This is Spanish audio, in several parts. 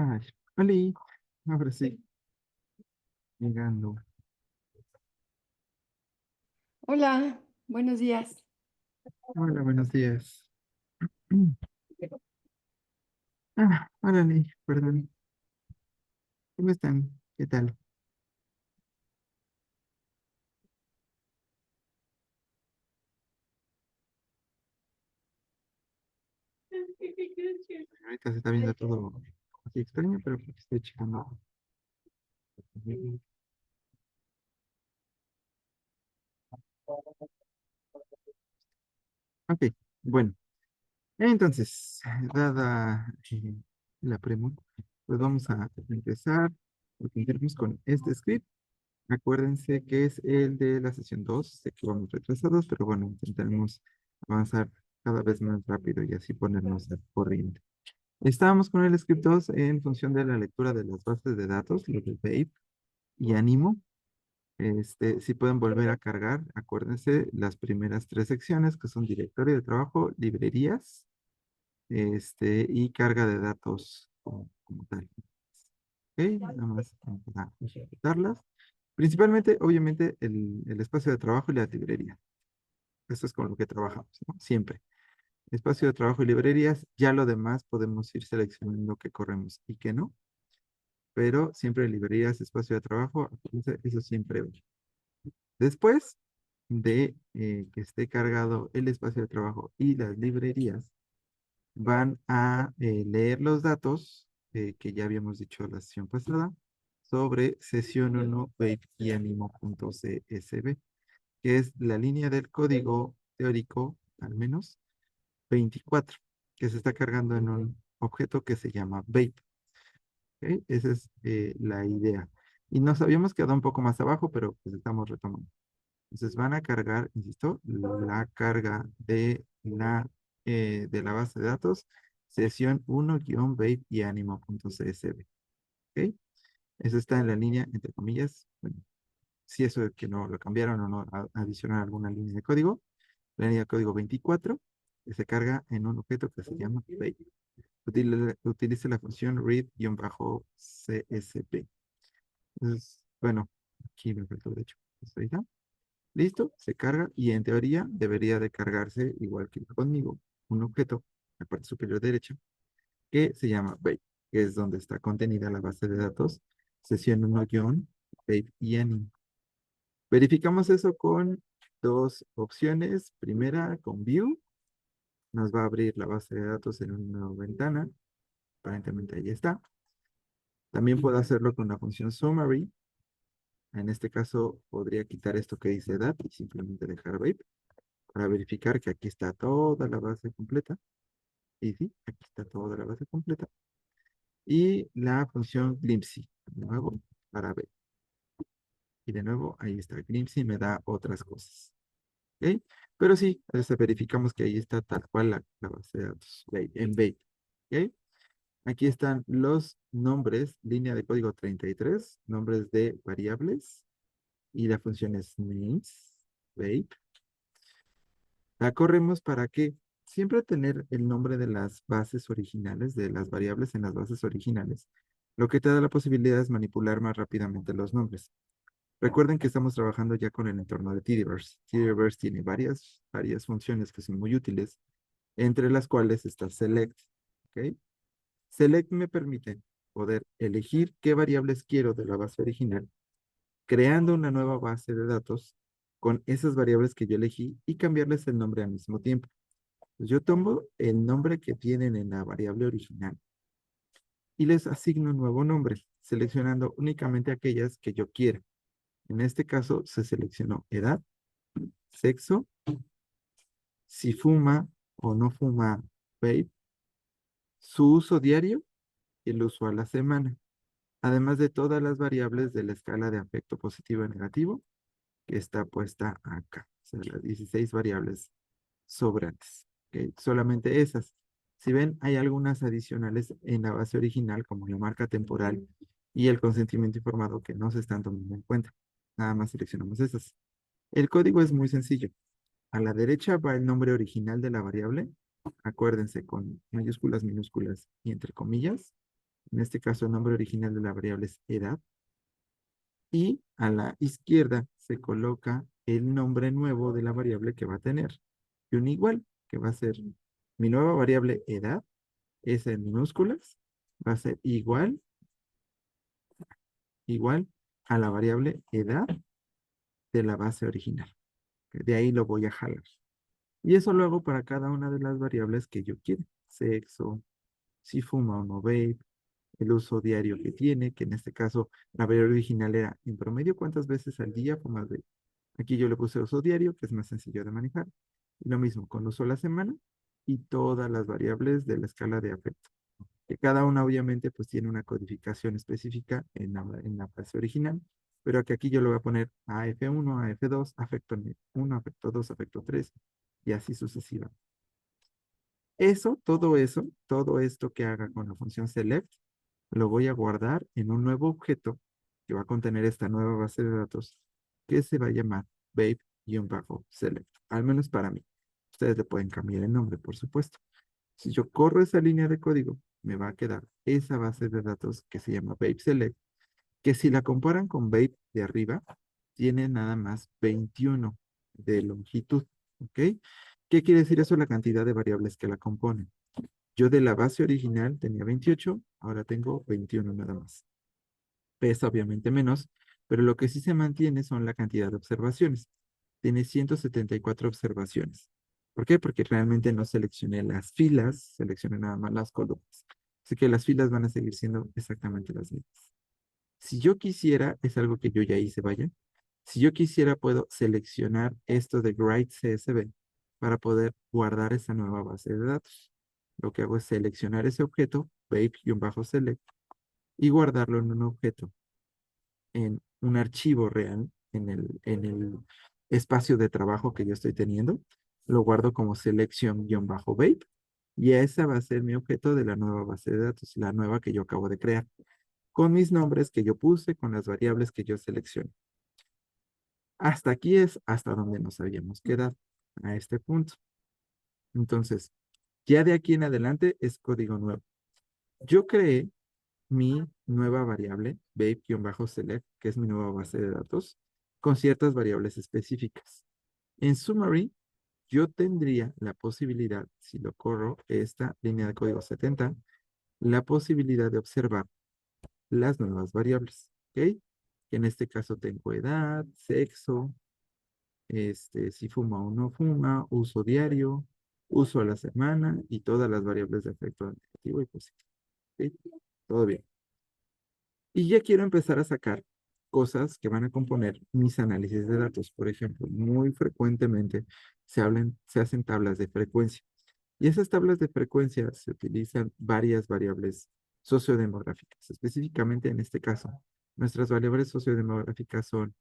Ay, Oli, ahora sí, llegando. Hola, buenos días. Hola, buenos días. Hola, Lee, perdón. ¿Cómo están? ¿Qué tal? Ahorita se está viendo todo así extraño, pero porque estoy checando. Ok, bueno. Entonces, dada la pregunta, pues vamos a empezar. Empezaremos con este script. Acuérdense que es el de la sesión 2. Sé que vamos retrasados, pero bueno, intentaremos avanzar cada vez más rápido y así ponernos al corriente. Estábamos con el script 2 en función de la lectura de las bases de datos, los de Babe y Animo. Si pueden volver a cargar, acuérdense las primeras tres secciones que son directorio de trabajo, librerías, y carga de datos como tal. Ok, nada más para ejecutarlas. Principalmente, obviamente, el espacio de trabajo y la librería. Eso es con lo que trabajamos, ¿no? Siempre. Espacio de trabajo y librerías, ya lo demás podemos ir seleccionando qué corremos y qué no, pero siempre librerías, espacio de trabajo, acuérdense, eso siempre va. Después de que esté cargado el espacio de trabajo y las librerías, van a leer los datos que ya habíamos dicho la sesión pasada sobre sesión 1 y animo.csv, que es la línea del código teórico, al menos 24, que se está cargando en un objeto que se llama Babe. ¿Ok? Esa es la idea. Y nos habíamos quedado un poco más abajo, pero pues estamos retomando. Entonces van a cargar, insisto, la carga de la base de datos, sesión 1-babe y animo.csv. ¿Ok? Eso está en la línea, entre comillas. Bueno, si eso es que no lo cambiaron o no adicionaron alguna línea de código, la línea de código 24, que se carga en un objeto que se llama babe. Utilice la función read-csv. Entonces, bueno, aquí me faltó de hecho. Pues ahí está. Listo, se carga y en teoría debería de cargarse igual que conmigo, un objeto en la parte superior derecha que se llama babe, que es donde está contenida la base de datos, sesión 1-babe y any. Verificamos eso con dos opciones. Primera, con view, nos va a abrir la base de datos en una nueva ventana. Aparentemente ahí está. También puedo hacerlo con la función summary. En este caso podría quitar esto que dice dat y simplemente dejar babe para verificar que aquí está toda la base completa. Y sí, aquí está toda la base completa. Y la función glimpsy, de nuevo, para ver. Y de nuevo, ahí está glimpsy, me da otras cosas. ¿Ok? Pero sí, verificamos que ahí está tal cual la base de datos en Bait. ¿Ok? Aquí están los nombres, línea de código 33, nombres de variables. Y la función es names, Bait. La corremos para que siempre tener el nombre de las bases originales, de las variables en las bases originales. Lo que te da la posibilidad es manipular más rápidamente los nombres. Recuerden que estamos trabajando ya con el entorno de Tdiverse. Tdiverse tiene varias funciones que son muy útiles, entre las cuales está select. ¿Ok? Select me permite poder elegir qué variables quiero de la base original, creando una nueva base de datos con esas variables que yo elegí y cambiarles el nombre al mismo tiempo. Pues yo tomo el nombre que tienen en la variable original y les asigno un nuevo nombre, seleccionando únicamente aquellas que yo quiera. En este caso se seleccionó edad, sexo, si fuma o no fuma vape, su uso diario y el uso a la semana, además de todas las variables de la escala de afecto positivo y negativo que está puesta acá. O sea, las 16 variables sobrantes. ¿Ok? Solamente esas. Si ven, hay algunas adicionales en la base original, como la marca temporal y el consentimiento informado, que no se están tomando en cuenta. Nada más seleccionamos esas. El código es muy sencillo. A la derecha va el nombre original de la variable. Acuérdense, con mayúsculas, minúsculas y entre comillas. En este caso, el nombre original de la variable es edad. Y a la izquierda se coloca el nombre nuevo de la variable que va a tener. Y un igual, que va a ser mi nueva variable edad, es en minúsculas, va a ser igual a la variable edad de la base original. De ahí lo voy a jalar. Y eso lo hago para cada una de las variables que yo quiera. Sexo, si fuma o no vape, el uso diario que tiene, que en este caso la variable original era en promedio cuántas veces al día fumas vape. Aquí yo le puse uso diario, que es más sencillo de manejar. Y lo mismo con uso a la semana y todas las variables de la escala de afecto. Que cada una obviamente pues tiene una codificación específica en la base original, pero que aquí yo le voy a poner AF1, AF2, afecto 1, afecto 2, afecto 3 y así sucesivamente. Todo esto que haga con la función select, lo voy a guardar en un nuevo objeto que va a contener esta nueva base de datos que se va a llamar babe-select, al menos para mí. Ustedes le pueden cambiar el nombre, por supuesto. Si yo corro esa línea de código, me va a quedar esa base de datos que se llama babe-select, que si la comparan con babe de arriba, tiene nada más 21 de longitud, ¿ok? ¿Qué quiere decir eso? La cantidad de variables que la componen. Yo de la base original tenía 28, ahora tengo 21 nada más. Pesa obviamente menos, pero lo que sí se mantiene son la cantidad de observaciones. Tiene 174 observaciones. ¿Por qué? Porque realmente no seleccioné las filas, seleccioné nada más las columnas. Así que las filas van a seguir siendo exactamente las mismas. Si yo quisiera, es algo que yo ya hice, vaya. Si yo quisiera, puedo seleccionar esto de Write CSV para poder guardar esa nueva base de datos. Lo que hago es seleccionar ese objeto, babe-select, y guardarlo en un objeto, en un archivo real, en el espacio de trabajo que yo estoy teniendo. Lo guardo como selección-babe, y esa va a ser mi objeto de la nueva base de datos, la nueva que yo acabo de crear, con mis nombres que yo puse, con las variables que yo seleccioné. Hasta aquí es hasta donde nos habíamos quedado, a este punto. Entonces, ya de aquí en adelante es código nuevo. Yo creé mi nueva variable, babe-select, que es mi nueva base de datos, con ciertas variables específicas. En summary, yo tendría la posibilidad, si lo corro, esta línea de código 70, la posibilidad de observar las nuevas variables, ¿ok? Que en este caso tengo edad, sexo, si fuma o no fuma, uso diario, uso a la semana y todas las variables de efecto negativo y positivo. ¿Ok? Todo bien. Y ya quiero empezar a sacar cosas que van a componer mis análisis de datos. Por ejemplo, muy frecuentemente se hacen tablas de frecuencia. Y esas tablas de frecuencia se utilizan varias variables sociodemográficas. Específicamente en este caso, nuestras variables sociodemográficas son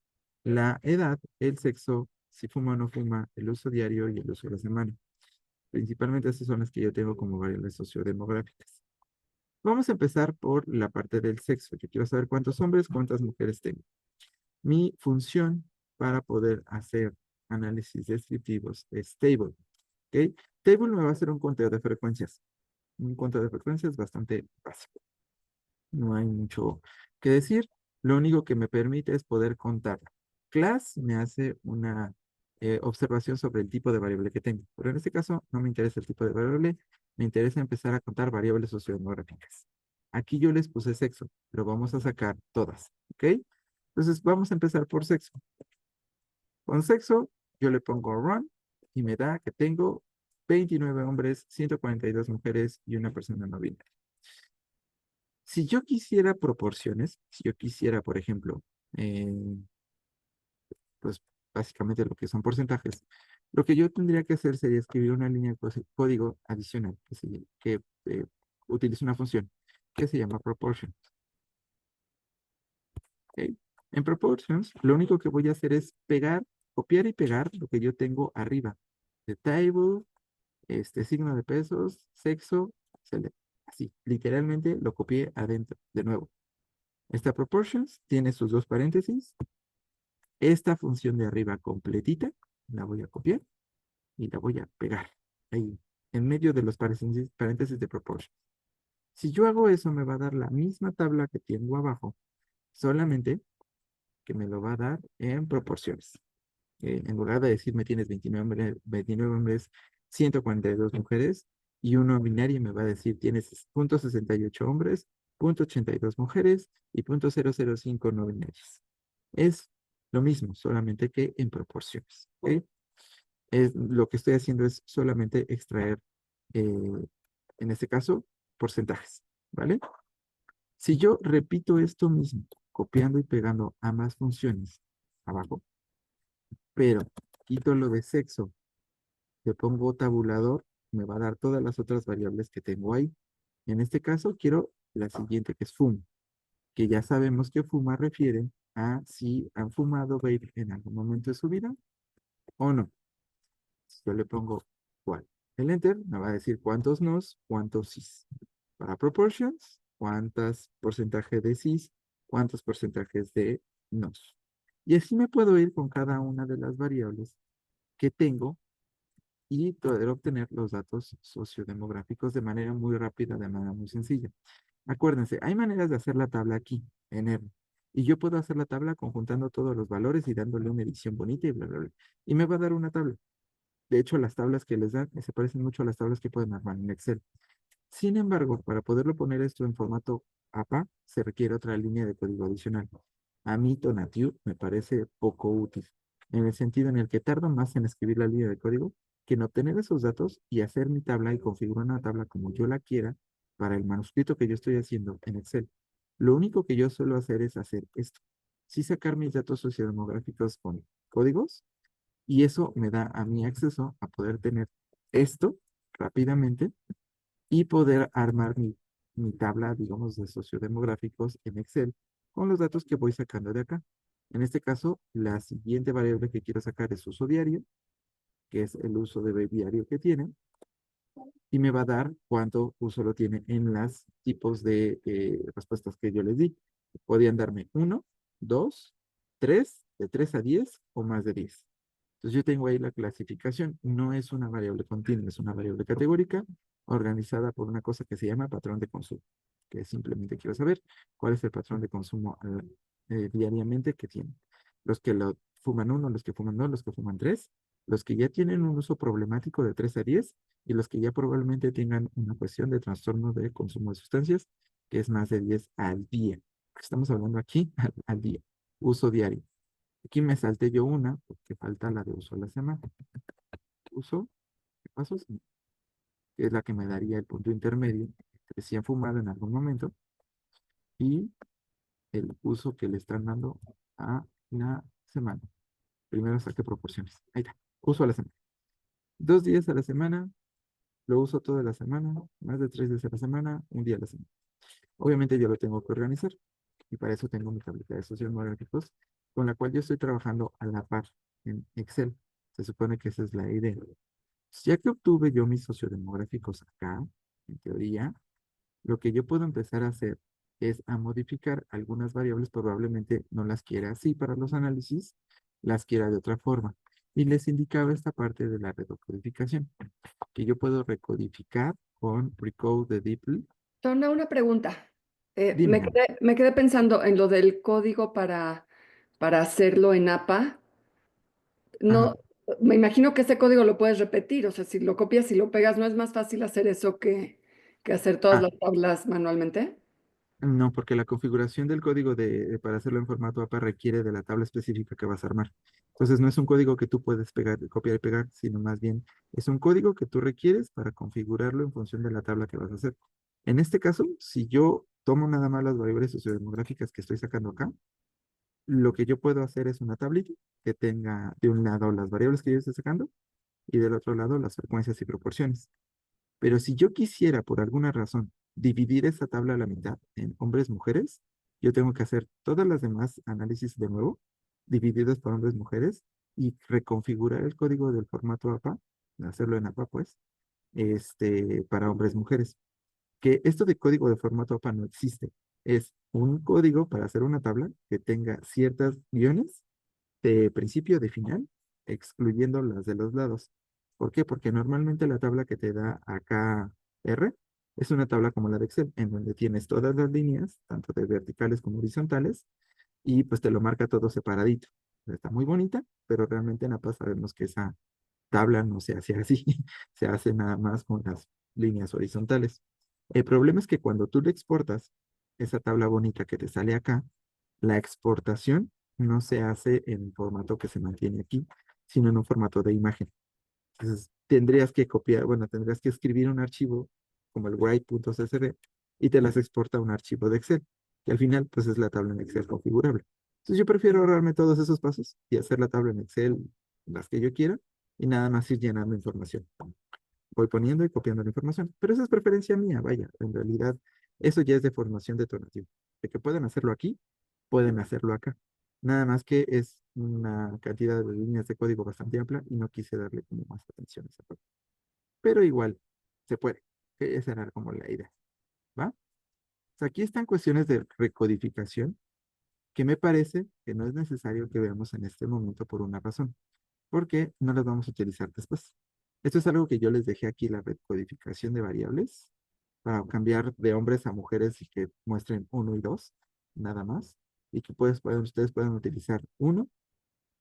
la edad, el sexo, si fuma o no fuma, el uso diario y el uso de la semana. Principalmente esas son las que yo tengo como variables sociodemográficas. Vamos a empezar por la parte del sexo. Yo quiero saber cuántos hombres, cuántas mujeres tengo. Mi función para poder hacer análisis descriptivos es table. ¿Ok? Table me va a hacer un conteo de frecuencias. Un conteo de frecuencias bastante básico. No hay mucho que decir. Lo único que me permite es poder contar. Class me hace una observación sobre el tipo de variable que tengo. Pero en este caso no me interesa el tipo de variable, me interesa empezar a contar variables sociodemográficas. Aquí yo les puse sexo, pero vamos a sacar todas, ¿ok? Entonces vamos a empezar por sexo. Con sexo, yo le pongo run y me da que tengo 29 hombres, 142 mujeres y una persona no binaria. Si yo quisiera proporciones, si yo quisiera, por ejemplo, eh, pues básicamente lo que son porcentajes, lo que yo tendría que hacer sería escribir una línea de código adicional que utilice una función que se llama proportion. ¿Ok? En proportions, lo único que voy a hacer es pegar, copiar y pegar lo que yo tengo arriba. The table, signo de pesos, sexo, select. Así, literalmente lo copié adentro. De nuevo, esta proportions tiene sus dos paréntesis. Esta función de arriba completita la voy a copiar y la voy a pegar ahí, en medio de los paréntesis de proportion. Si yo hago eso, me va a dar la misma tabla que tengo abajo, solamente que me lo va a dar en proporciones. En lugar de decirme tienes 29 hombres, 142 mujeres, y uno binario me va a decir tienes punto 68 hombres, punto 82 mujeres y punto 005 no binarios. Es lo mismo, solamente que en proporciones. ¿Ok? Lo que estoy haciendo es solamente extraer, en este caso, porcentajes. ¿Vale? Si yo repito esto mismo, copiando y pegando ambas funciones abajo, pero quito lo de sexo, le pongo tabulador, me va a dar todas las otras variables que tengo ahí. En este caso quiero la siguiente, que es fum, que ya sabemos que fuma refiere a si han fumado vape en algún momento de su vida o no. Si yo le pongo cuál. El enter me va a decir cuántos nos, cuántos sís. Para proportions, cuántas porcentaje de sís, cuántos porcentajes de nos. Y así me puedo ir con cada una de las variables que tengo y poder obtener los datos sociodemográficos de manera muy rápida, de manera muy sencilla. Acuérdense, hay maneras de hacer la tabla aquí, en R. Y yo puedo hacer la tabla conjuntando todos los valores y dándole una edición bonita y bla, bla, bla. Y me va a dar una tabla. De hecho, las tablas que les dan se parecen mucho a las tablas que pueden armar en Excel. Sin embargo, para poderlo poner esto en formato APA, se requiere otra línea de código adicional. A mí, Tonatiuh me parece poco útil, en el sentido en el que tardo más en escribir la línea de código que en obtener esos datos y hacer mi tabla y configurar una tabla como yo la quiera para el manuscrito que yo estoy haciendo en Excel. Lo único que yo suelo hacer es hacer esto. Sí sacar mis datos sociodemográficos con códigos y eso me da a mí acceso a poder tener esto rápidamente y poder armar mi tabla, digamos, de sociodemográficos en Excel con los datos que voy sacando de acá. En este caso, la siguiente variable que quiero sacar es uso diario, que es el uso de diario que tiene, y me va a dar cuánto uso lo tiene en los tipos de respuestas que yo les di. Podían darme 1, 2, 3, de 3 a 10 o más de 10. Entonces yo tengo ahí la clasificación. No es una variable continua, es una variable categórica organizada por una cosa que se llama patrón de consumo, que simplemente quiero saber cuál es el patrón de consumo diariamente que tienen. Los que lo fuman uno, los que fuman dos, los que fuman tres, los que ya tienen un uso problemático de 3 a 10 y los que ya probablemente tengan una cuestión de trastorno de consumo de sustancias, que es más de 10 al día. Estamos hablando aquí al día, uso diario. Aquí me salté yo una, porque falta la de uso a la semana. Uso, ¿qué pasó? Sí, que es la que me daría el punto intermedio entre si han fumado en algún momento y el uso que le están dando a la semana. Primero saqué proporciones. Ahí está. Uso a la semana. 2 días a la semana, lo uso toda la semana, más de 3 días a la semana, un día a la semana. Obviamente yo lo tengo que organizar y para eso tengo mi tableta de sociodemográficos con la cual yo estoy trabajando a la par en Excel. Se supone que esa es la idea. Ya que obtuve yo mis sociodemográficos acá, en teoría, lo que yo puedo empezar a hacer es a modificar algunas variables, probablemente no las quiera así para los análisis, las quiera de otra forma. Y les indicaba esta parte de la recodificación, que yo puedo recodificar con Recode de DeepL. Una pregunta. Dime, Ana. Me quedé pensando en lo del código para hacerlo en APA. Ajá. No, me imagino que ese código lo puedes repetir, o sea, si lo copias y lo pegas, ¿no es más fácil hacer eso que hacer todas Ah, las tablas manualmente? no, porque la configuración del código para hacerlo en formato APA requiere de la tabla específica que vas a armar. Entonces, no es un código que tú puedes pegar, copiar y pegar, sino más bien es un código que tú requieres para configurarlo en función de la tabla que vas a hacer. En este caso, si yo tomo nada más las variables sociodemográficas que estoy sacando acá, lo que yo puedo hacer es una tablita que tenga de un lado las variables que yo estoy sacando y del otro lado las frecuencias y proporciones. Pero si yo quisiera, por alguna razón, dividir esa tabla a la mitad en hombres, mujeres, yo tengo que hacer todas las demás análisis de nuevo, divididos por hombres, mujeres, y reconfigurar el código del formato APA, hacerlo en APA, pues, para hombres, mujeres. Que esto de código de formato APA no existe. Es un código para hacer una tabla que tenga ciertas guiones de principio, de final, excluyendo las de los lados. ¿Por qué? Porque normalmente la tabla que te da acá R Es una tabla como la de Excel, en donde tienes todas las líneas, tanto de verticales como horizontales, y pues te lo marca todo separadito. Está muy bonita, pero realmente en APA sabemos que esa tabla no se hace así, se hace nada más con las líneas horizontales. El problema es que cuando tú le exportas esa tabla bonita que te sale acá, la exportación no se hace en el formato que se mantiene aquí, sino en un formato de imagen. Entonces, tendrías que copiar, bueno, tendrías que escribir un archivo como el write.csv y te las exporta a un archivo de Excel, que al final, pues es la tabla en Excel configurable. Entonces, yo prefiero ahorrarme todos esos pasos y hacer la tabla en Excel, las que yo quiera, y nada más ir llenando información. Voy poniendo y copiando la información, pero esa es preferencia mía, vaya, en realidad, eso ya es de formación detonativa. De que pueden hacerlo aquí, pueden hacerlo acá. Nada más que es una cantidad de líneas de código bastante amplia y no quise darle como más atención a esa parte. Pero igual, se puede. Que esa era como la idea, ¿va? O sea, aquí están cuestiones de recodificación que me parece que no es necesario que veamos en este momento por una razón, porque no las vamos a utilizar después. Esto es algo que yo les dejé aquí, la recodificación de variables, para cambiar de hombres a mujeres y que muestren uno y dos, nada más, y que ustedes pueden utilizar uno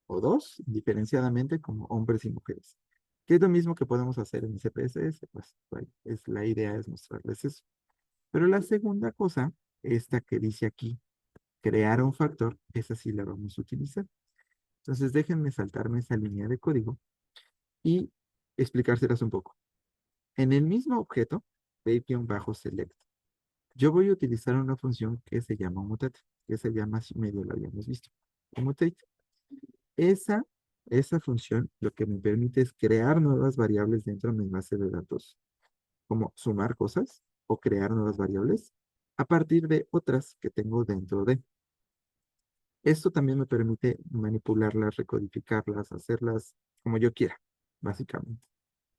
o dos diferenciadamente como hombres y mujeres. Que es lo mismo que podemos hacer en CPSS, pues bueno, la idea es mostrarles eso. Pero la segunda cosa, esta que dice aquí, crear un factor, esa sí la vamos a utilizar. Entonces déjenme saltarme esa línea de código y explicárselas un poco. En el mismo objeto, babe-select, yo voy a utilizar una función que se llama mutate, que se llama, así medio lo habíamos visto, mutate. Esa, esa función lo que me permite es crear nuevas variables dentro de mi base de datos, como sumar cosas o crear nuevas variables a partir de otras que tengo dentro de. Esto también me permite manipularlas, recodificarlas, hacerlas como yo quiera, básicamente.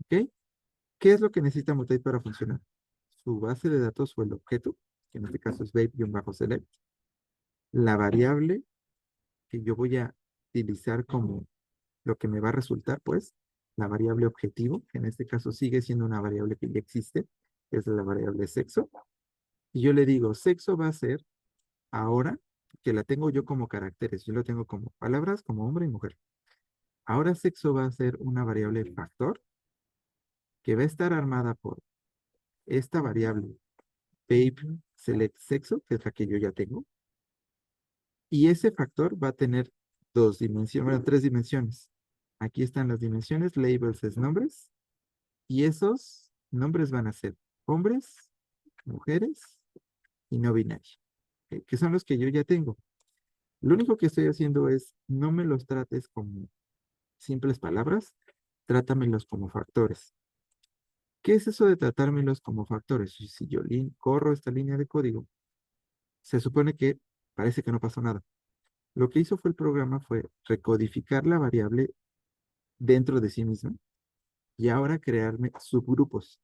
¿Ok? ¿Qué es lo que necesita Mutate para funcionar? Su base de datos o el objeto, que en este caso es babe-select, la variable que yo voy a utilizar como lo que me va a resultar, pues, la variable objetivo, que en este caso sigue siendo una variable que ya existe, que es la variable sexo. Y yo le digo, sexo va a ser ahora que la tengo yo como caracteres, yo lo tengo como palabras, como hombre y mujer. Ahora sexo va a ser una variable factor que va a estar armada por esta variable babe select sexo, que es la que yo ya tengo, y ese factor va a tener dos dimensiones, bueno, tres dimensiones. Aquí están las dimensiones, labels es nombres, y esos nombres van a ser hombres, mujeres y no binarios, que son los que yo ya tengo. Lo único que estoy haciendo es, no me los trates como simples palabras, trátamelos como factores. ¿Qué es eso de tratármelos como factores? Si yo corro esta línea de código, se supone que parece que no pasó nada. Lo que hizo fue el programa fue recodificar la variable dentro de sí misma y ahora crearme subgrupos.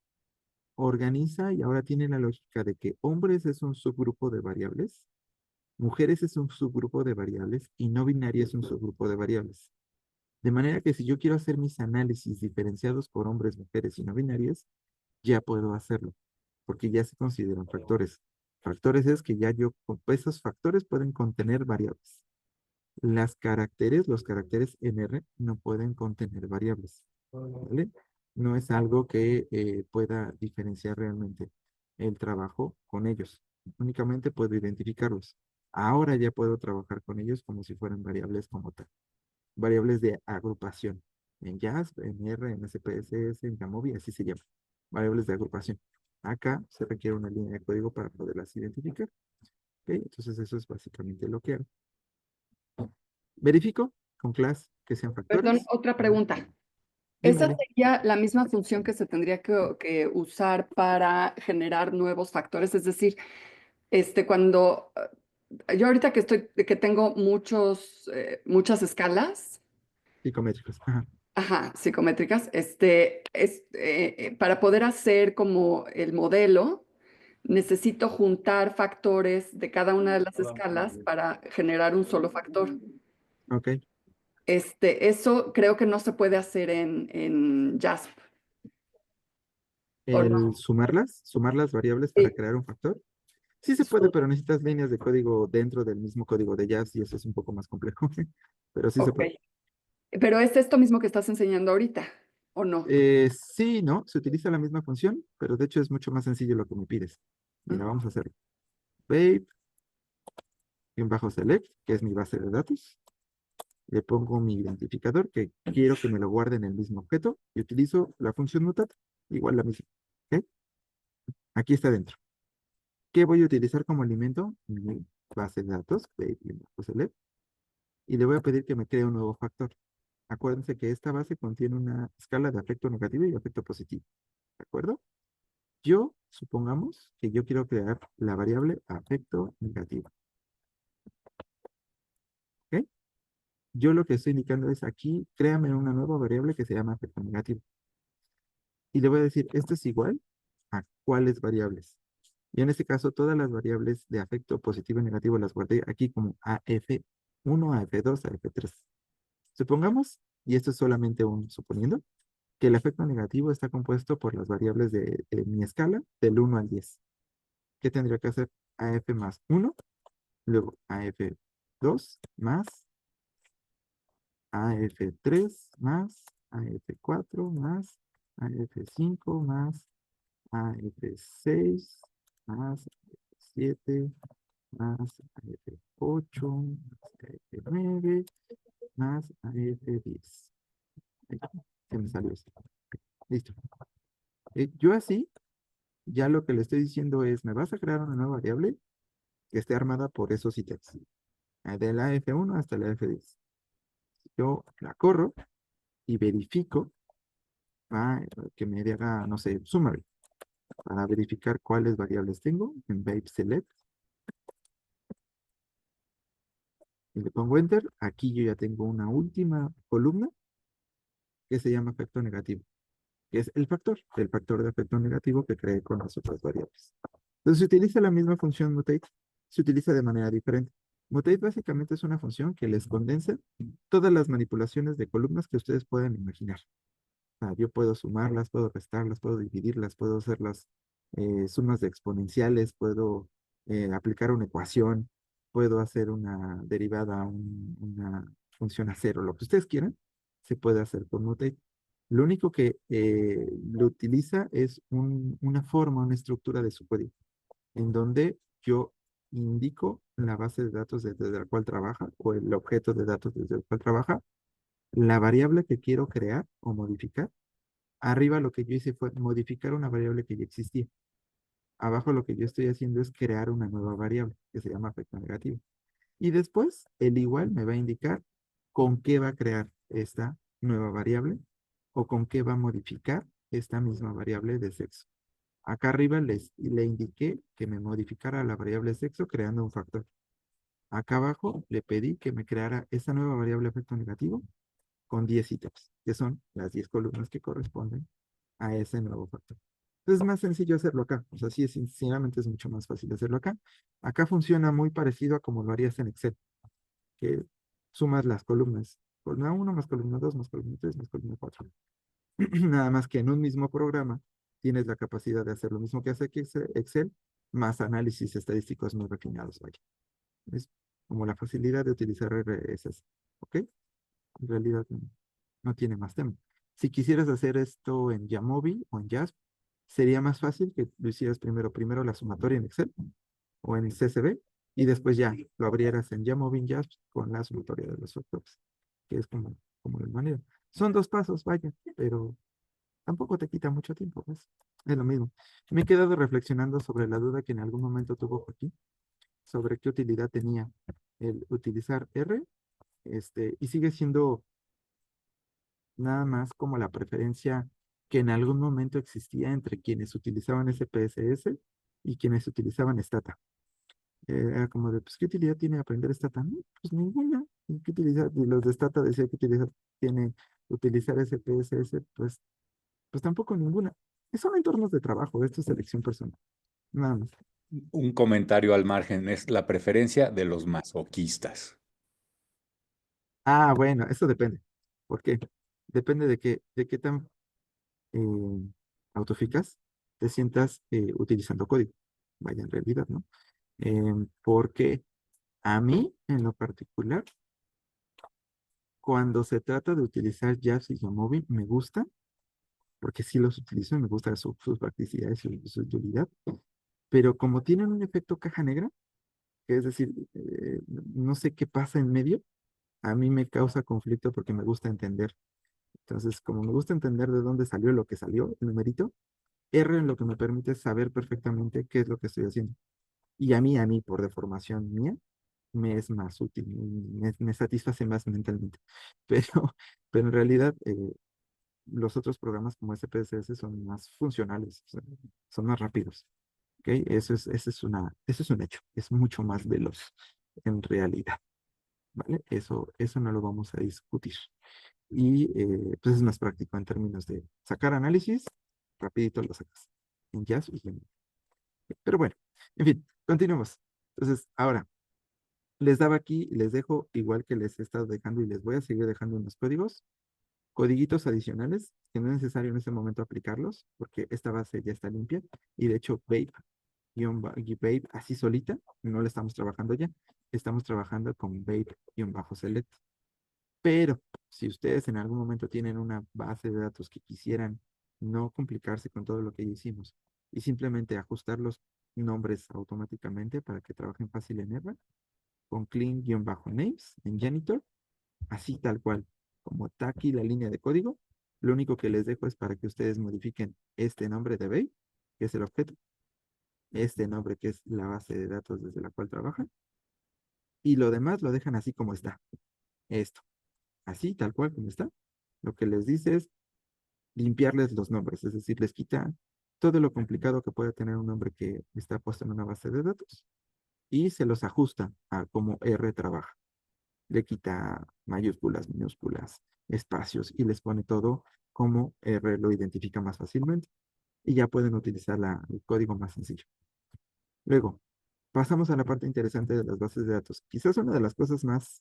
Organiza y ahora tiene la lógica de que hombres es un subgrupo de variables, mujeres es un subgrupo de variables y no binaria es un subgrupo de variables. De manera que si yo quiero hacer mis análisis diferenciados por hombres, mujeres y no binarias, ya puedo hacerlo, porque ya se consideran factores. Factores es que ya yo, esos factores pueden contener variables. Los caracteres en R no pueden contener variables, ¿vale? No es algo que pueda diferenciar realmente el trabajo con ellos. Únicamente puedo identificarlos. Ahora ya puedo trabajar con ellos como si fueran variables como tal. Variables de agrupación. En JASP, en R, en SPSS, en Jamovi, así se llama. Variables de agrupación. Acá se requiere una línea de código para poderlas identificar. ¿Ok? Entonces eso es básicamente lo que hago. Verifico con class que sean Perdón, factores. otra pregunta. Dime, ¿Esa dime. sería la misma función que se tendría que usar para generar nuevos factores? Es decir, cuando yo ahorita que tengo muchas escalas, Psicométricos. Ajá. ajá, psicométricas, para poder hacer como el modelo, necesito juntar factores de cada una de las escalas para generar un solo factor. Ok. Eso creo que no se puede hacer en JASP. ¿O El no? sumar las variables para Sí. crear un factor. Sí se puede, pero necesitas líneas de código dentro del mismo código de Jazz y eso es un poco más complejo, pero sí se Ok. puede. Pero es esto mismo que estás enseñando ahorita, ¿o no? Sí, no, se utiliza la misma función, pero de hecho es mucho más sencillo lo que me pides. Mira, Ujú. vamos a hacerlo. Babe, en bajo select, que es mi base de datos. Le pongo mi identificador, que quiero que me lo guarde en el mismo objeto, y utilizo la función mutat, igual la misma. ¿Ok? Aquí está dentro. ¿Qué voy a utilizar como alimento? Mi base de datos, babe, en bajo select, y le voy a pedir que me cree un nuevo factor. Acuérdense que esta base contiene una escala de afecto negativo y afecto positivo. ¿De acuerdo? Yo, supongamos que yo quiero crear la variable afecto negativo. ¿Ok? Yo lo que estoy indicando es aquí, créame una nueva variable que se llama afecto negativo. Y le voy a decir, esto es igual a cuáles variables. Y en este caso, todas las variables de afecto positivo y negativo las guardé aquí como AF1, AF2, AF3. Supongamos, y esto es solamente un suponiendo, que el efecto negativo está compuesto por las variables de mi escala del 1 al 10. ¿Qué tendría que hacer? AF más 1, luego AF2 más AF3 más AF4 más AF5 más AF6 más AF7 más AF8 más AF9 más AF10. Ahí, se me salió eso. Listo. Yo así, ya lo que le estoy diciendo es, me vas a crear una nueva variable que esté armada por esos ítems, de la F1 hasta la F10. Yo la corro y verifico que me haga, no sé, summary, para verificar cuáles variables tengo en Babe Select y le pongo Enter. Aquí yo ya tengo una última columna que se llama efecto negativo, que es el factor de efecto negativo que creé con las otras variables. Entonces, se utiliza la misma función mutate, se utiliza de manera diferente. Mutate básicamente es una función que les condensa todas las manipulaciones de columnas que ustedes puedan imaginar. Sea, yo puedo sumarlas, puedo restarlas, puedo dividirlas, puedo hacer las sumas de exponenciales, puedo aplicar una ecuación, puedo hacer una derivada, una función a cero, lo que ustedes quieran, se puede hacer con Mutate. Lo único que lo utiliza es una forma, una estructura de su código, en donde yo indico la base de datos desde la cual trabaja o el objeto de datos desde el cual trabaja, la variable que quiero crear o modificar. Arriba lo que yo hice fue modificar una variable que ya existía. Abajo lo que yo estoy haciendo es crear una nueva variable que se llama efecto negativo. Y después el igual me va a indicar con qué va a crear esta nueva variable o con qué va a modificar esta misma variable de sexo. Acá arriba le indiqué que me modificara la variable sexo creando un factor. Acá abajo le pedí que me creara esa nueva variable efecto negativo con 10 ítems, que son las 10 columnas que corresponden a ese nuevo factor. Entonces es más sencillo hacerlo acá. O sea, sí, sinceramente es mucho más fácil hacerlo acá. Acá funciona muy parecido a como lo harías en Excel, que sumas las columnas. Columna uno más columna 2 más columna 3 más columna 4. Nada más que en un mismo programa tienes la capacidad de hacer lo mismo que hace Excel, más análisis estadísticos muy refinados. Vaya. Es como la facilidad de utilizar RSS. ¿Ok? En realidad no tiene más tema. Si quisieras hacer esto en Jamovi o en Jasp, sería más fácil que lo hicieras primero la sumatoria en Excel o en CSV y después ya lo abrieras en Jamovi en Jasp con la sumatoria de los factores, que es como la manera. Son dos pasos, vaya, pero tampoco te quita mucho tiempo, pues. Es lo mismo. Me he quedado reflexionando sobre la duda que en algún momento tuvo Joaquín sobre qué utilidad tenía el utilizar R, y sigue siendo nada más como la preferencia que en algún momento existía entre quienes utilizaban SPSS y quienes utilizaban Stata. Era como de, pues, ¿qué utilidad tiene aprender Stata? No, pues ninguna. ¿Y qué utilidad? Y los de Stata decían que utilidad tiene utilizar SPSS, pues tampoco ninguna. Son entornos de trabajo, esto es selección personal, nada más. Un comentario al margen es la preferencia de los masoquistas. Ah, bueno, eso depende. ¿Por qué? Depende de qué tan eh, autoeficaz te sientas utilizando código. Vaya, en realidad, ¿no? Porque a mí, en lo particular, cuando se trata de utilizar Jazz y Jamovi, me gusta, porque sí los utilizo, me gusta sus practicidades y su utilidad, pero como tienen un efecto caja negra, que es decir, no sé qué pasa en medio, a mí me causa conflicto porque me gusta entender. Entonces, como me gusta entender de dónde salió lo que salió, el numerito, R lo que me permite es saber perfectamente qué es lo que estoy haciendo. Y a mí, por deformación mía, me es más útil, me satisface más mentalmente. Pero, pero en realidad, los otros programas como SPSS son más funcionales, o sea, son más rápidos. ¿Ok? Eso es un hecho, es mucho más veloz en realidad. ¿Vale? Eso no lo vamos a discutir. Y pues es más práctico en términos de sacar análisis, rapidito lo sacas en Jazz y en... Pero bueno, en fin, continuemos. Entonces, ahora, les daba aquí, les dejo igual que les he estado dejando y les voy a seguir dejando unos códigos, codiguitos adicionales, que no es necesario en este momento aplicarlos, porque esta base ya está limpia. Y de hecho, Babe así solita, no la estamos trabajando ya, estamos trabajando con Babe-select. Pero si ustedes en algún momento tienen una base de datos que quisieran no complicarse con todo lo que ya hicimos y simplemente ajustar los nombres automáticamente para que trabajen fácil en R, con clean-names en Janitor, así tal cual, como está aquí la línea de código, lo único que les dejo es para que ustedes modifiquen este nombre de Babe, que es el objeto, este nombre que es la base de datos desde la cual trabajan, y lo demás lo dejan así como está, esto, así tal cual como está. Lo que les dice es limpiarles los nombres, es decir, les quita todo lo complicado que puede tener un nombre que está puesto en una base de datos y se los ajusta a cómo R trabaja. Le quita mayúsculas, minúsculas, espacios y les pone todo como R lo identifica más fácilmente y ya pueden utilizar el código más sencillo. Luego, pasamos a la parte interesante de las bases de datos. Quizás una de las cosas más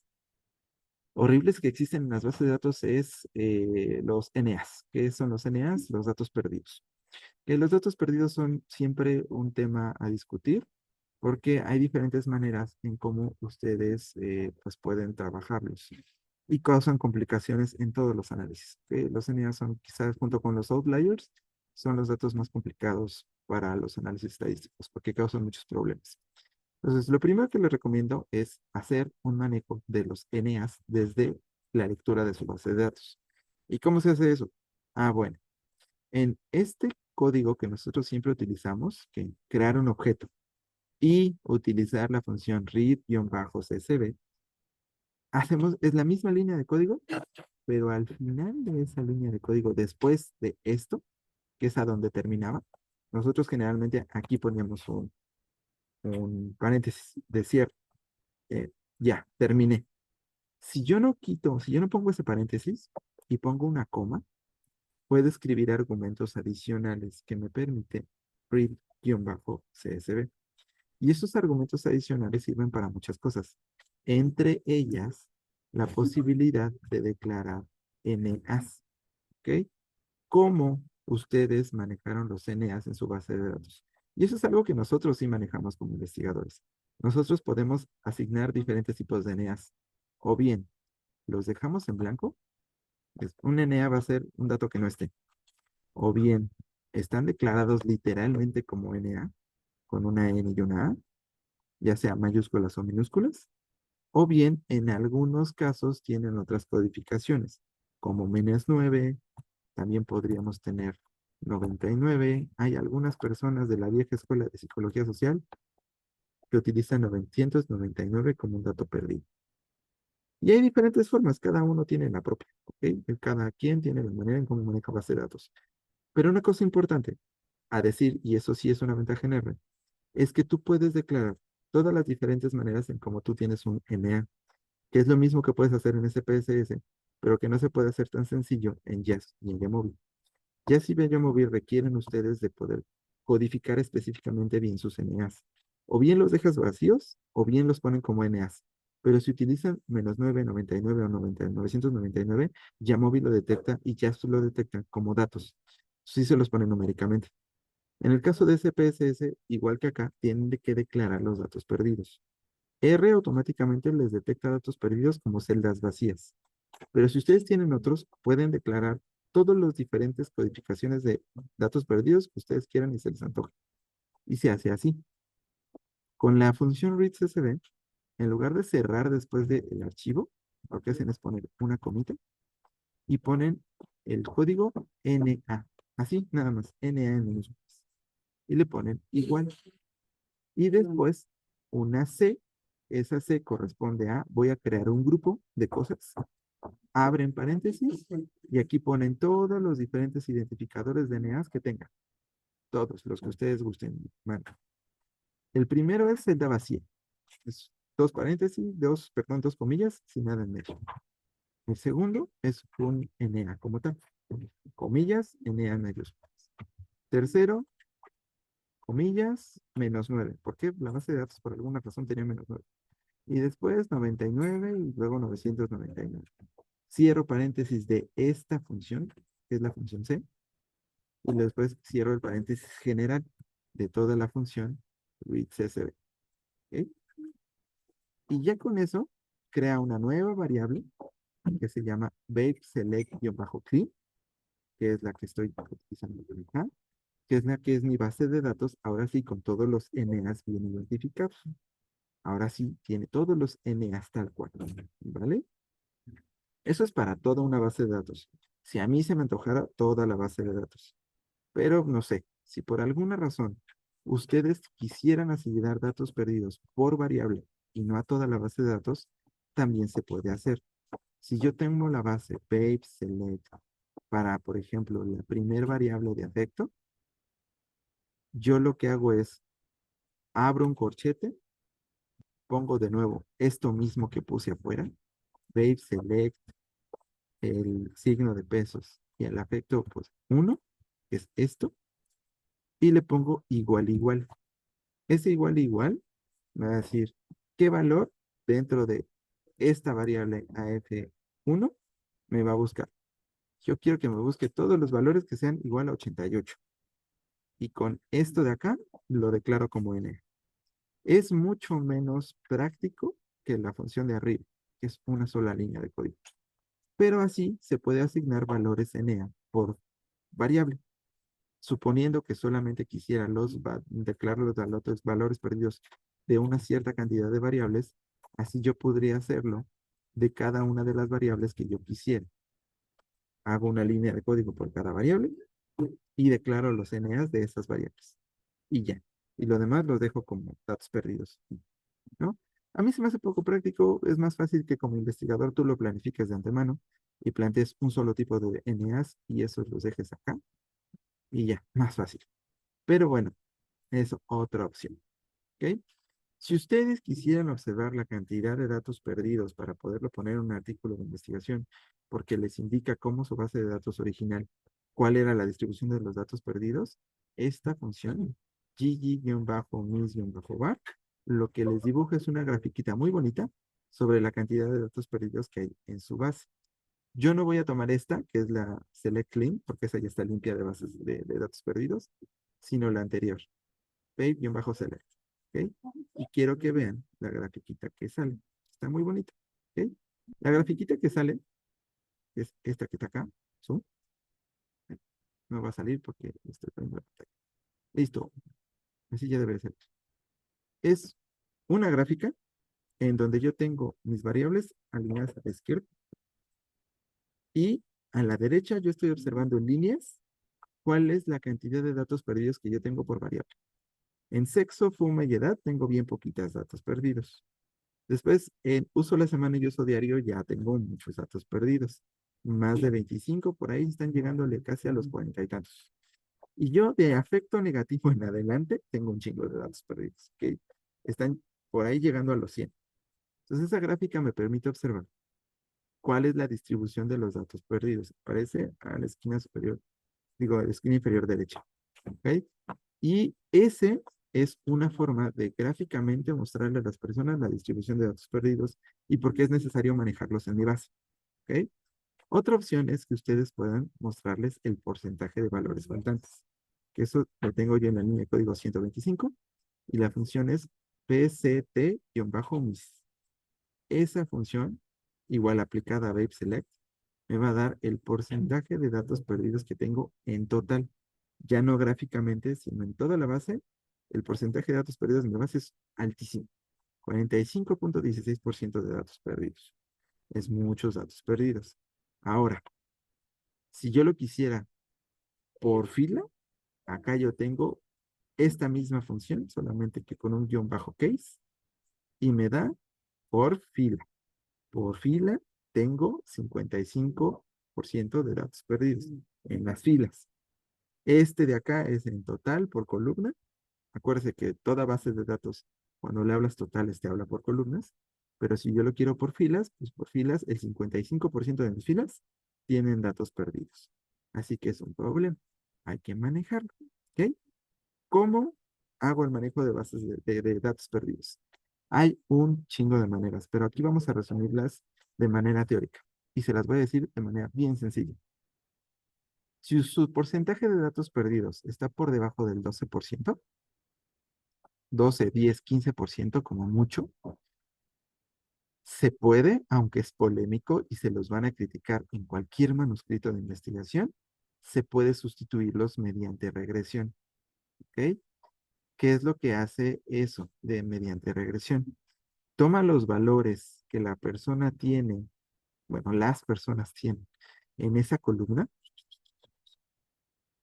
horribles que existen en las bases de datos es los NAs. ¿Qué son los NAs? Los datos perdidos. Que los datos perdidos son siempre un tema a discutir porque hay diferentes maneras en cómo ustedes pues pueden trabajarlos y causan complicaciones en todos los análisis. Los NAs son quizás junto con los outliers, son los datos más complicados para los análisis estadísticos porque causan muchos problemas. Entonces, lo primero que les recomiendo es hacer un manejo de los NAs desde la lectura de su base de datos. ¿Y cómo se hace eso? Ah, bueno, en este código que nosotros siempre utilizamos, que crear un objeto y utilizar la función read-csv, es la misma línea de código, pero al final de esa línea de código, después de esto, que es a donde terminaba, nosotros generalmente aquí poníamos un paréntesis de cierre. Ya, terminé. Si yo no pongo ese paréntesis y pongo una coma, puedo escribir argumentos adicionales que me permiten read-csv. Y esos argumentos adicionales sirven para muchas cosas. Entre ellas, la posibilidad de declarar NAs. ¿Ok? ¿Cómo ustedes manejaron los NAs en su base de datos? Y eso es algo que nosotros sí manejamos como investigadores. Nosotros podemos asignar diferentes tipos de NAs. O bien, los dejamos en blanco. Un NA va a ser un dato que no esté. O bien, están declarados literalmente como NA, con una N y una A, ya sea mayúsculas o minúsculas. O bien, en algunos casos tienen otras codificaciones, como -9, también podríamos tener 99. Hay algunas personas de la vieja escuela de psicología social que utilizan 999 como un dato perdido. Y hay diferentes formas, cada uno tiene la propia, ¿ok? Cada quien tiene la manera en cómo maneja base de datos. Pero una cosa importante a decir, y eso sí es una ventaja en R, es que tú puedes declarar todas las diferentes maneras en cómo tú tienes un NA, que es lo mismo que puedes hacer en SPSS, pero que no se puede hacer tan sencillo en Jest y en YAML. Jest y YAML requieren ustedes de poder codificar específicamente bien sus NAs. O bien los dejas vacíos, o bien los ponen como NAs. Pero si utilizan -9, 99 o 999, YAML lo detecta y Jest lo detecta como datos. Sí se los pone numéricamente. En el caso de SPSS, igual que acá, tienen que declarar los datos perdidos. R automáticamente les detecta datos perdidos como celdas vacías. Pero si ustedes tienen otros, pueden declarar todas las diferentes codificaciones de datos perdidos que ustedes quieran y se les antoje. Y se hace así. Con la función readCSV, en lugar de cerrar después del archivo, lo que hacen es poner una comita y ponen el código NA. Así, nada más, NA en minúsculas. Y le ponen igual. Y después una C. Esa C corresponde a, voy a crear un grupo de cosas. Abren paréntesis y aquí ponen todos los diferentes identificadores de NAs que tengan. Todos los que ustedes gusten. Bueno, el primero es celda vacía. Es dos paréntesis, perdón, dos comillas, sin nada en medio. El segundo es un NA como tal. Comillas, NA mayúsculas. Tercero, comillas, -9. ¿Por qué? La base de datos por alguna razón tenía -9. Y después 99 y luego 999. Cierro paréntesis de esta función, que es la función C, y después cierro el paréntesis general de toda la función readCSV. ¿Ok? Y ya con eso, crea una nueva variable que se llama babeselect-clean, que es la que estoy utilizando acá, que es la que es mi base de datos, ahora sí, con todos los NAs bien identificados. Ahora sí, tiene todos los NAs tal cual, ¿vale? Eso es para toda una base de datos. Si a mí se me antojara toda la base de datos. Pero no sé, si por alguna razón ustedes quisieran asignar datos perdidos por variable y no a toda la base de datos, también se puede hacer. Si yo tengo la base babe select para, por ejemplo, la primer variable de afecto, yo lo que hago es abro un corchete, pongo de nuevo esto mismo que puse afuera, babe select, el signo de pesos y el afecto, pues 1, que es esto, y le pongo igual, igual. Ese igual, igual, me va a decir qué valor dentro de esta variable AF1 me va a buscar. Yo quiero que me busque todos los valores que sean igual a 88. Y con esto de acá lo declaro como N. Es mucho menos práctico que la función de arriba, que es una sola línea de código. Pero así se puede asignar valores NA por variable. Suponiendo que solamente quisiera declarar los valores perdidos de una cierta cantidad de variables, así yo podría hacerlo de cada una de las variables que yo quisiera. Hago una línea de código por cada variable y declaro los NAs de esas variables. Y ya. Y lo demás los dejo como datos perdidos, ¿no? A mí se me hace poco práctico, es más fácil que como investigador tú lo planifiques de antemano y plantees un solo tipo de NAs y esos los dejes acá y ya, más fácil. Pero bueno, es otra opción, ¿ok? Si ustedes quisieran observar la cantidad de datos perdidos para poderlo poner en un artículo de investigación, porque les indica cómo su base de datos original, cuál era la distribución de los datos perdidos, esta función, gg-mis-var, lo que les dibuja es una grafiquita muy bonita sobre la cantidad de datos perdidos que hay en su base. Yo no voy a tomar esta, que es la select clean, porque esa ya está limpia de bases de datos perdidos, sino la anterior, babe-select. ¿Ok? Y quiero que vean la grafiquita que sale. Está muy bonita. ¿Ok? La grafiquita que sale es esta que está acá. Zoom. No va a salir porque estoy poniendo la pantalla. Listo. Así ya debe ser. Es una gráfica en donde yo tengo mis variables alineadas a la izquierda y a la derecha yo estoy observando en líneas cuál es la cantidad de datos perdidos que yo tengo por variable. En sexo, fuma y edad tengo bien poquitas datos perdidos. Después, en uso la semana y uso diario, ya tengo muchos datos perdidos. Más de 25, por ahí están llegándole casi a los 40 y tantos. Y yo de afecto negativo en adelante, tengo un chingo de datos perdidos, que están por ahí llegando a los 100. Entonces, esa gráfica me permite observar cuál es la distribución de los datos perdidos. Aparece a la esquina superior, digo, a la esquina inferior derecha. ¿Ok? Y ese es una forma de gráficamente mostrarle a las personas la distribución de datos perdidos y por qué es necesario manejarlos en mi base. ¿Ok? Otra opción es que ustedes puedan mostrarles el porcentaje de valores faltantes. que eso lo tengo yo en la línea de código 125, y la función es pct-mis. Esa función, igual aplicada a BabeSelect, me va a dar el porcentaje de datos perdidos que tengo en total. Ya no gráficamente, sino en toda la base, el porcentaje de datos perdidos en la base es altísimo. 45.16% de datos perdidos. Es muchos datos perdidos. Ahora, si yo lo quisiera por fila, acá yo tengo esta misma función, solamente que con un guión bajo case, y me da por fila. Por fila tengo 55% de datos perdidos en las filas. Este de acá es en total por columna. Acuérdese que toda base de datos, cuando le hablas totales, te habla por columnas. Pero si yo lo quiero por filas, pues por filas, el 55% de mis filas tienen datos perdidos. Así que es un problema. Hay que manejarlo. ¿Ok? ¿Cómo hago el manejo de bases de datos perdidos? Hay un chingo de maneras, pero aquí vamos a resumirlas de manera teórica. Y se las voy a decir de manera bien sencilla. Si su porcentaje de datos perdidos está por debajo del 12%, 12, 10, 15% como mucho, se puede, aunque es polémico y se los van a criticar en cualquier manuscrito de investigación, se puede sustituirlos mediante regresión. ¿Ok? ¿Qué es lo que hace eso de mediante regresión? Toma los valores que la persona tiene, bueno, las personas tienen en esa columna,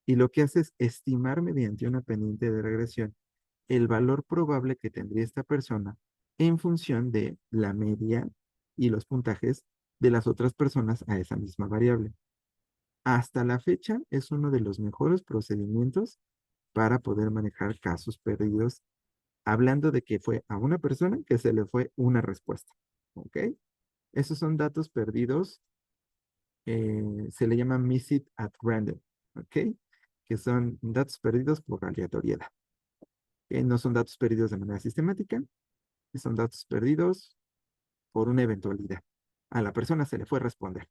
y lo que hace es estimar mediante una pendiente de regresión el valor probable que tendría esta persona en función de la media y los puntajes de las otras personas a esa misma variable. Hasta la fecha es uno de los mejores procedimientos para poder manejar casos perdidos, hablando de que fue a una persona que se le fue una respuesta. ¿Ok? Esos son datos perdidos, se le llama miss it at random. ¿Ok? Que son datos perdidos por aleatoriedad. No son datos perdidos de manera sistemática, son datos perdidos por una eventualidad. A la persona se le fue a responder.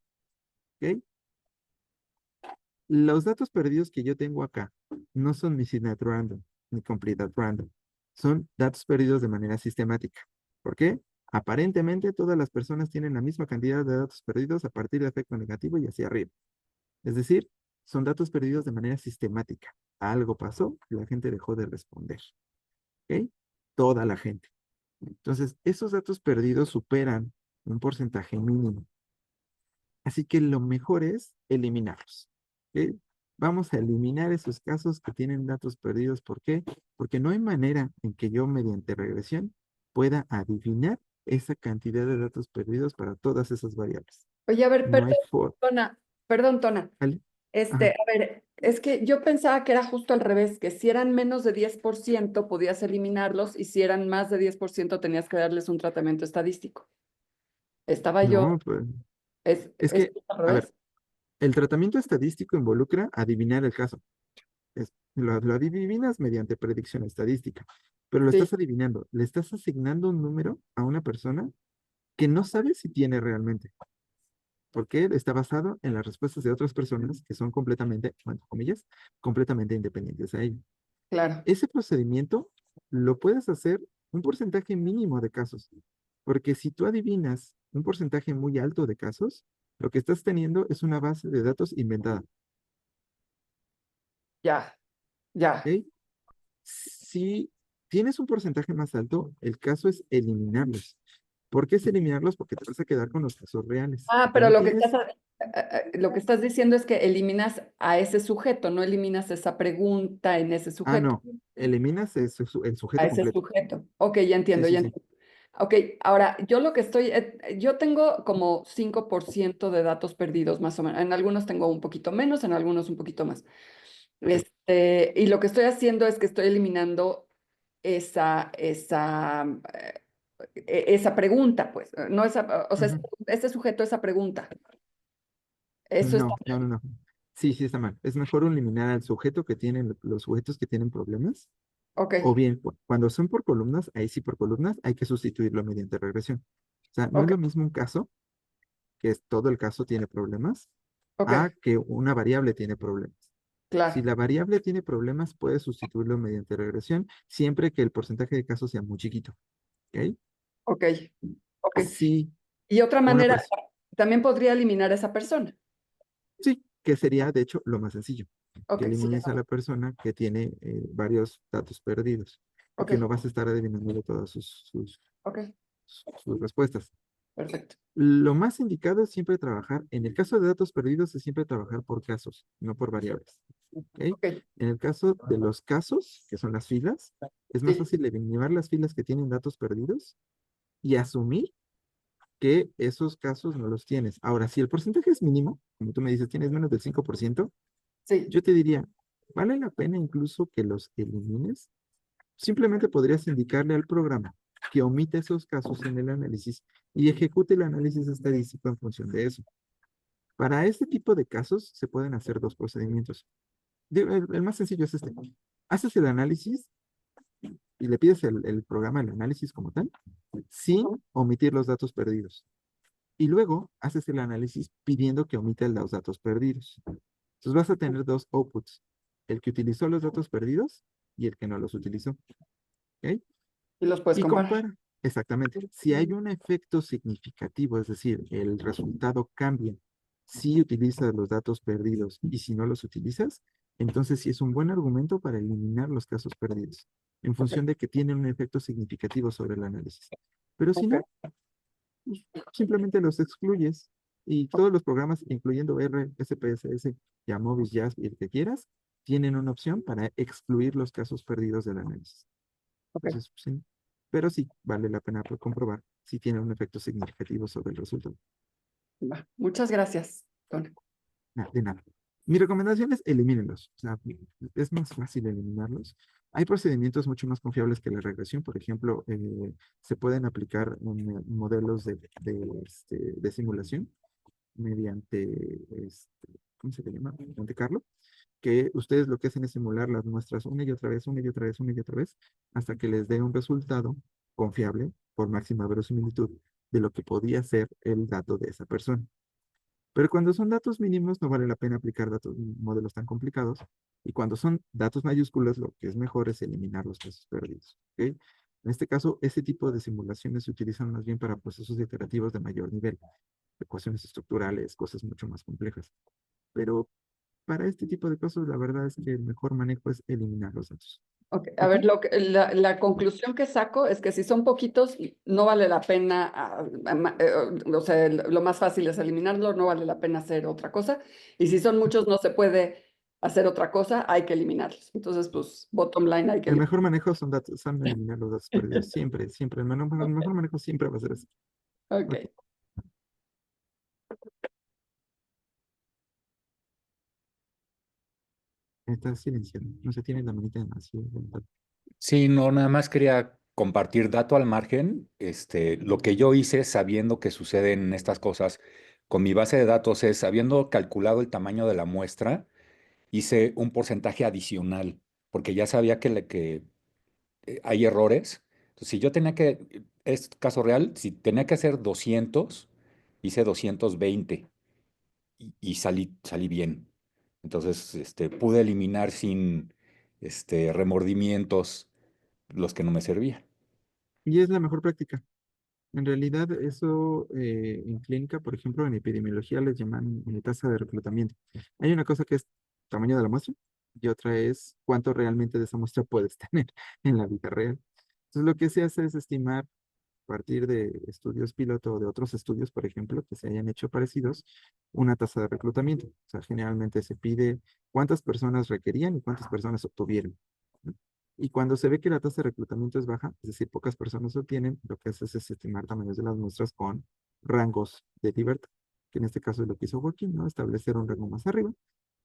¿Ok? Los datos perdidos que yo tengo acá no son missing at random ni complete at random. Son datos perdidos de manera sistemática. ¿Por qué? Aparentemente todas las personas tienen la misma cantidad de datos perdidos a partir de efecto negativo y hacia arriba. Es decir, son datos perdidos de manera sistemática. Algo pasó y la gente dejó de responder. ¿Ok? Toda la gente. Entonces, esos datos perdidos superan un porcentaje mínimo. Así que lo mejor es eliminarlos. ¿Ok? Vamos a eliminar esos casos que tienen datos perdidos. ¿Por qué? Porque no hay manera en que yo mediante regresión pueda adivinar esa cantidad de datos perdidos para todas esas variables. Oye, a ver, No hay forma. perdón, Tona. ¿Vale? Ajá. A ver, es que yo pensaba que era justo al revés, que si eran menos de 10% podías eliminarlos y si eran más de 10% tenías que darles un tratamiento estadístico. Estaba yo, No, pues es ¿es que, al a ver, revés? el tratamiento estadístico involucra adivinar el caso. Lo adivinas mediante predicción estadística, pero lo Sí, estás adivinando. Le estás asignando un número a una persona que no sabe si tiene realmente, porque está basado en las respuestas de otras personas que son completamente, bueno, comillas, completamente independientes a ella. claro. Ese procedimiento lo puedes hacer un porcentaje mínimo de casos, porque si tú adivinas un porcentaje muy alto de casos, lo que estás teniendo es una base de datos inventada. Ya, ya. ¿Ok? Si tienes un porcentaje más alto, el caso es eliminarlos. ¿Por qué es eliminarlos? Porque te vas a quedar con los casos reales. Ah, Ya pero no tienes, lo que estás diciendo es que eliminas a ese sujeto, no eliminas esa pregunta en ese sujeto, no, eliminas el a sujeto ese completo. sujeto. Ok, ya Sí, entiendo, sí, ya sí. entiendo. Ok, ahora, yo lo que estoy, yo tengo como 5% de datos perdidos más o menos. En algunos tengo un poquito menos, en algunos un poquito más. Ok. Y lo que estoy haciendo es que estoy eliminando esa pregunta, pues, no esa, o sea, Ujú. este sujeto, esa pregunta. Eso está No, no, no, no. Sí, sí está mal. Es mejor eliminar al sujeto que tienen, los sujetos que tienen problemas. ok, O bien, cuando son por columnas, ahí sí por columnas, hay que sustituirlo mediante regresión. O sea, no es ok, lo mismo un caso, que es todo el caso tiene problemas, ok, a que una variable tiene problemas. Si claro. la variable tiene problemas, puedes sustituirlo mediante regresión, siempre que el porcentaje de casos sea muy chiquito. ¿Ok? Ok, ok. Si Y otra una manera, persona, también podría eliminar a esa persona. sí, que sería de hecho lo más sencillo, que Ok, sí, elimines a la persona que tiene varios datos perdidos, porque ok, no vas a estar adivinando todas ok, sus respuestas. perfecto. Lo más indicado es siempre trabajar, en el caso de datos perdidos, es siempre trabajar por casos, no por variables. ¿Ok? Ok, En el caso de los casos, que son las filas, es más sí, fácil eliminar las filas que tienen datos perdidos y asumir que esos casos no los tienes. Ahora, si el porcentaje es mínimo, como tú me dices, tienes menos del 5%, sí, yo te diría, ¿vale la pena incluso que los elimines? Simplemente podrías indicarle al programa que omite esos casos en el análisis y ejecute el análisis estadístico en función de eso. Para este tipo de casos se pueden hacer dos procedimientos. El más sencillo es este. Haces el análisis y le pides el programa, el análisis como tal, sin omitir los datos perdidos. Y luego haces el análisis pidiendo que omita los datos perdidos. Entonces vas a tener dos outputs, el que utilizó los datos perdidos y el que no los utilizó. ¿Ok? y los puedes Y comparar. compara. Exactamente. Si hay un efecto significativo, es decir, el resultado cambia si utilizas los datos perdidos y si no los utilizas, entonces sí es un buen argumento para eliminar los casos perdidos, en Ok, función de que tienen un efecto significativo sobre el análisis. Pero si ok, no, pues, simplemente los excluyes y todos los programas, incluyendo R, SPSS, Yamovis, Jazz y el que quieras, tienen una opción para excluir los casos perdidos del análisis. ok. Entonces, sí, pero sí, vale la pena por comprobar si tiene un efecto significativo sobre el resultado. Va. Muchas gracias, Tony. De nada. Mi recomendación es elimínenlos. O sea, es más fácil eliminarlos. Hay procedimientos mucho más confiables que la regresión. Por ejemplo, se pueden aplicar modelos de simulación mediante, ¿cómo se le llama? Monte Carlo, que ustedes lo que hacen es simular las muestras una y otra vez, una y otra vez, una y otra vez, hasta que les dé un resultado confiable por máxima verosimilitud de lo que podía ser el dato de esa persona. Pero cuando son datos mínimos, no vale la pena aplicar modelos tan complicados. Y cuando son datos mayúsculos, lo que es mejor es eliminar los casos perdidos. ¿Ok? En este caso, ese tipo de simulaciones se utilizan más bien para procesos iterativos de mayor nivel, ecuaciones estructurales, cosas mucho más complejas. Pero para este tipo de cosas, la verdad es que el mejor manejo es eliminar los datos. Ok, a ¿Ok? ver, la conclusión que saco es que si son poquitos, no vale la pena, o sea, lo más fácil es eliminarlo, no vale la pena hacer otra cosa. Y si son muchos, no se puede hacer otra cosa, hay que eliminarlos. Entonces, pues, bottom line, hay que El mejor eliminarlos. manejo son eliminar los datos perdidos. Siempre, siempre. El mejor manejo siempre va a ser así. Ok, Ok. Está silenciado. No se tiene la manita de más. Sí, no, nada más quería compartir dato al margen. Lo que yo hice sabiendo que suceden estas cosas con mi base de datos es, habiendo calculado el tamaño de la muestra, hice un porcentaje adicional, porque ya sabía que hay errores. Entonces, si yo tenía que, es caso real, si tenía que hacer 200, hice 220 y salí bien. Entonces, pude eliminar sin, remordimientos los que no me servían. Y es la mejor práctica. En realidad, eso en clínica, por ejemplo, en epidemiología les llaman tasa de reclutamiento. Hay una cosa que es tamaño de la muestra y otra es cuánto realmente de esa muestra puedes tener en la vida real. Entonces, lo que se hace es estimar a partir de estudios piloto o de otros estudios, por ejemplo, que se hayan hecho parecidos, una tasa de reclutamiento. O sea, generalmente se pide cuántas personas requerían y cuántas personas obtuvieron, ¿no? Y cuando se ve que la tasa de reclutamiento es baja, es decir, pocas personas lo obtienen, lo que hace es estimar tamaños de las muestras con rangos de libertad, que en este caso es lo que hizo Joaquín, ¿no? Establecer un rango más arriba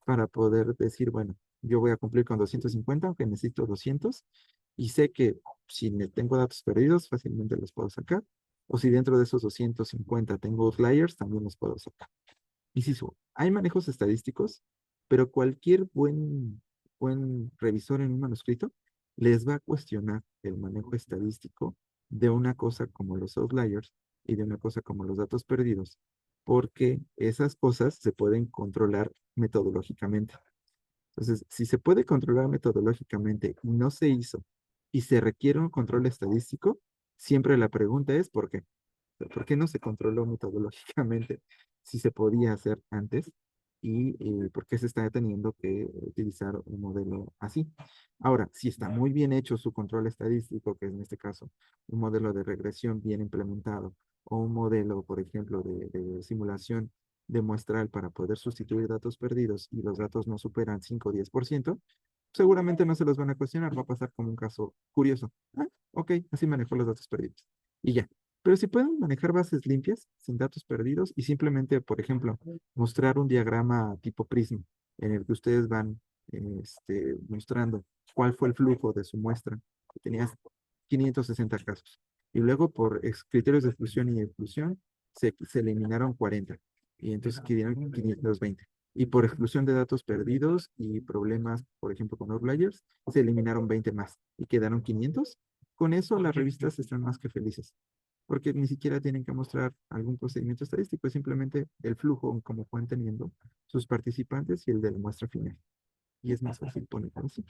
para poder decir, bueno, yo voy a cumplir con 250, aunque necesito 200, y sé que si me tengo datos perdidos, fácilmente los puedo sacar, o si dentro de esos 250 tengo outliers, también los puedo sacar. Inciso, hay manejos estadísticos, pero cualquier buen revisor en un manuscrito les va a cuestionar el manejo estadístico de una cosa como los outliers y de una cosa como los datos perdidos, porque esas cosas se pueden controlar metodológicamente. Entonces, si se puede controlar metodológicamente y no se hizo, y se requiere un control estadístico, siempre la pregunta es ¿por qué? ¿Por qué no se controló metodológicamente si se podía hacer antes? Y por qué se está teniendo que utilizar un modelo así. Ahora, si está muy bien hecho su control estadístico, que es en este caso un modelo de regresión bien implementado, o un modelo, por ejemplo, de simulación de muestral para poder sustituir datos perdidos y los datos no superan 5 o 10%, seguramente no se los van a cuestionar, va a pasar como un caso curioso. Ah, ok, así manejó los datos perdidos. Y ya. Pero si pueden manejar bases limpias, sin datos perdidos, y simplemente, por ejemplo, mostrar un diagrama tipo Prisma, en el que ustedes van mostrando cuál fue el flujo de su muestra, que tenías 560 casos. Y luego, por criterios de exclusión y exclusión, se eliminaron 40. Y entonces quedaron 520. Y por exclusión de datos perdidos y problemas, por ejemplo, con outliers, se eliminaron 20 más y quedaron 500. Con eso las revistas están más que felices, porque ni siquiera tienen que mostrar algún procedimiento estadístico, es simplemente el flujo como van teniendo sus participantes y el de la muestra final. Y es más fácil ponerlo así.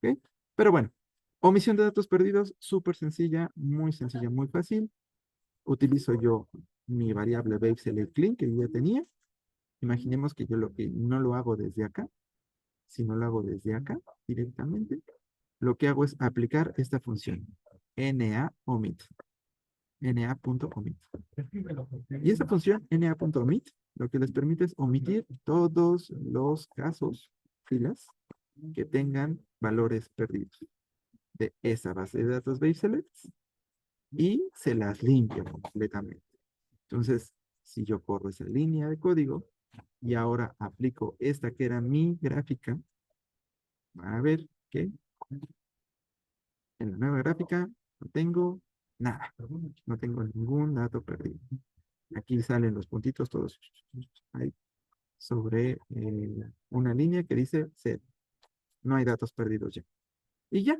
¿Ok? Pero bueno, omisión de datos perdidos, súper sencilla, muy fácil. Utilizo yo mi variable BabeSelectClean que yo ya tenía. Imaginemos que yo no lo hago desde acá, sino lo hago desde acá directamente. Lo que hago es aplicar esta función, NaOmit, na.omit. Y esta función, na.omit, lo que les permite es omitir todos los casos, filas, que tengan valores perdidos de esa base de datos BaseSelects y se las limpia completamente. Entonces, si yo corro esa línea de código y ahora aplico esta que era mi gráfica, van a ver que en la nueva gráfica no tengo nada, no tengo ningún dato perdido. Aquí salen los puntitos todos ahí sobre una línea que dice cero. No hay datos perdidos ya. Y ya,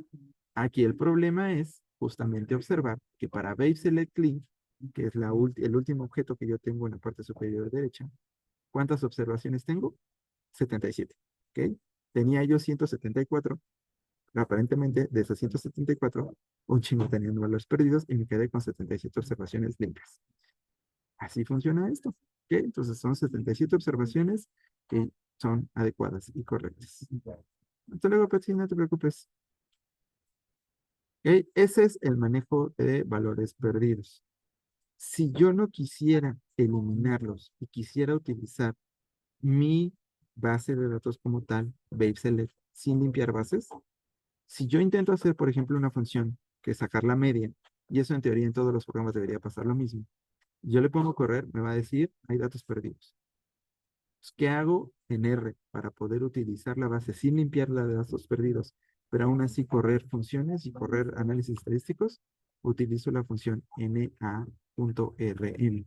aquí el problema es justamente observar que para BabeSelectClean, que es el último objeto que yo tengo en la parte superior derecha, ¿cuántas observaciones tengo? 77. ¿Ok? Tenía yo 174. Aparentemente, de esos 174, un chingo tenían valores perdidos y me quedé con 77 observaciones limpias. Así funciona esto. ¿Ok? Entonces son 77 observaciones que son adecuadas y correctas. Hasta luego, Patsy, no te preocupes. ¿Ok? Ese es el manejo de valores perdidos. Si yo no quisiera eliminarlos y quisiera utilizar mi base de datos como tal, BabeSelect, sin limpiar bases, si yo intento hacer, por ejemplo, una función que es sacar la media, y eso en teoría en todos los programas debería pasar lo mismo, yo le pongo correr, me va a decir, hay datos perdidos. ¿Qué hago en R para poder utilizar la base sin limpiar la de datos perdidos, pero aún así correr funciones y correr análisis estadísticos? Utilizo la función na.rm.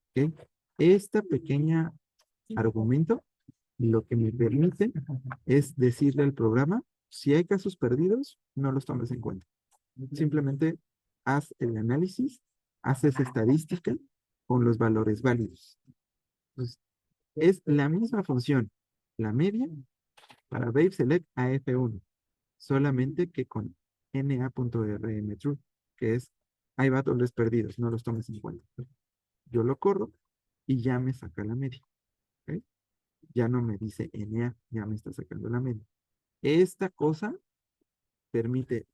¿Ok? Esta pequeña argumento lo que me permite es decirle al programa, si hay casos perdidos, no los tomes en cuenta. Simplemente haz el análisis, haces estadística con los valores válidos. Entonces, es la misma función, la media, para BabeSelect AF1, solamente que con na.rmTrue, que es, hay valores perdidos, no los tomes en cuenta. Yo lo corro y ya me saca la media. ¿Ok? Ya no me dice NA, ya me está sacando la media. Esta cosa permite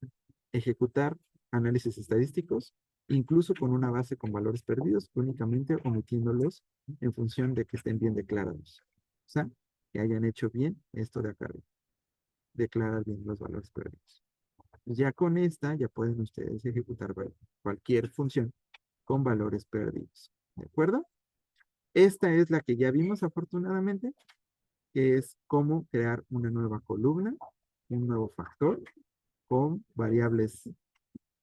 ejecutar análisis estadísticos, incluso con una base con valores perdidos, únicamente omitiéndolos en función de que estén bien declarados. O sea, que hayan hecho bien esto de acá arriba, declarar bien los valores perdidos. Ya con esta, ya pueden ustedes ejecutar cualquier función con valores perdidos. ¿De acuerdo? Esta es la que ya vimos afortunadamente, que es cómo crear una nueva columna, un nuevo factor con variables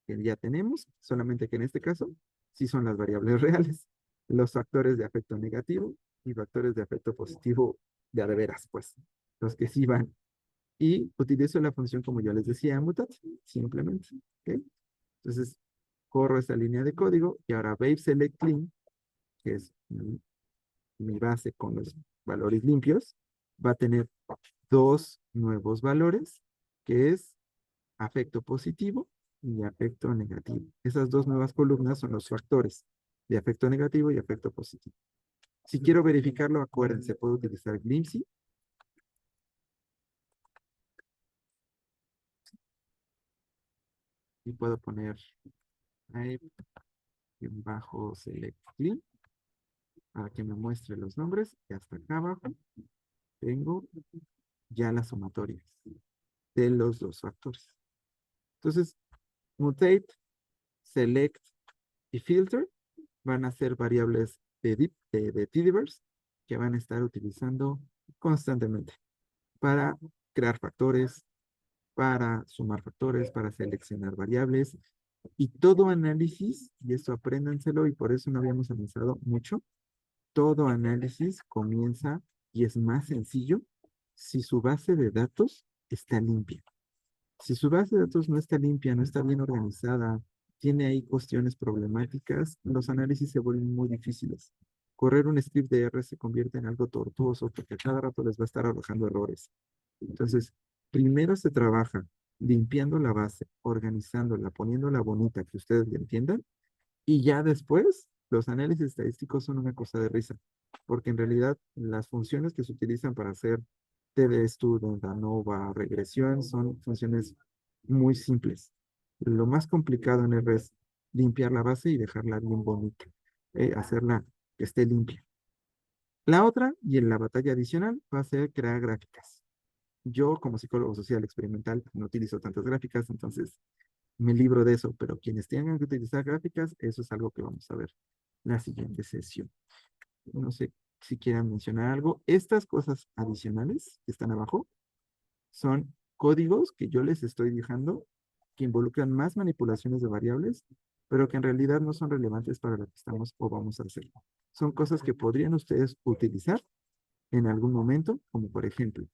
que ya tenemos, solamente que en este caso sí son las variables reales, los factores de afecto negativo y factores de afecto positivo de a de veras, pues, los que sí van. Y utilizo la función, como yo les decía, mutat, simplemente. ¿Ok? Entonces, corro esta línea de código y ahora BabeSelectClean, que es mi base con los valores limpios, va a tener dos nuevos valores, que es afecto positivo y afecto negativo. Esas dos nuevas columnas son los factores de afecto negativo y afecto positivo. Si quiero verificarlo, acuérdense, puedo utilizar Glimpsy. Y puedo poner type bajo select clean para que me muestre los nombres. Y hasta acá abajo tengo ya las sumatorias de los dos factores. Entonces, mutate, select y filter van a ser variables de Tdiverse que van a estar utilizando constantemente para crear factores, para sumar factores, para seleccionar variables y todo análisis, y esto apréndanselo y por eso no habíamos avanzado mucho, todo análisis comienza y es más sencillo si su base de datos está limpia. Si su base de datos no está limpia, no está bien organizada, tiene ahí cuestiones problemáticas, los análisis se vuelven muy difíciles. Correr un script de R se convierte en algo tortuoso porque a cada rato les va a estar arrojando errores. Entonces, primero se trabaja limpiando la base, organizándola, poniéndola bonita, que ustedes la entiendan, y ya después los análisis estadísticos son una cosa de risa, porque en realidad las funciones que se utilizan para hacer TD-Student, ANOVA, regresión, son funciones muy simples. Lo más complicado en R es limpiar la base y dejarla bien bonita, hacerla que esté limpia. La otra, y en la batalla adicional, va a ser crear gráficas. Yo, como psicólogo social experimental, no utilizo tantas gráficas, entonces me libro de eso, pero quienes tengan que utilizar gráficas, eso es algo que vamos a ver en la siguiente sesión. No sé si quieran mencionar algo. Estas cosas adicionales que están abajo son códigos que yo les estoy dejando que involucran más manipulaciones de variables, pero que en realidad no son relevantes para lo que estamos o vamos a hacer. Son cosas que podrían ustedes utilizar en algún momento, como por ejemplo,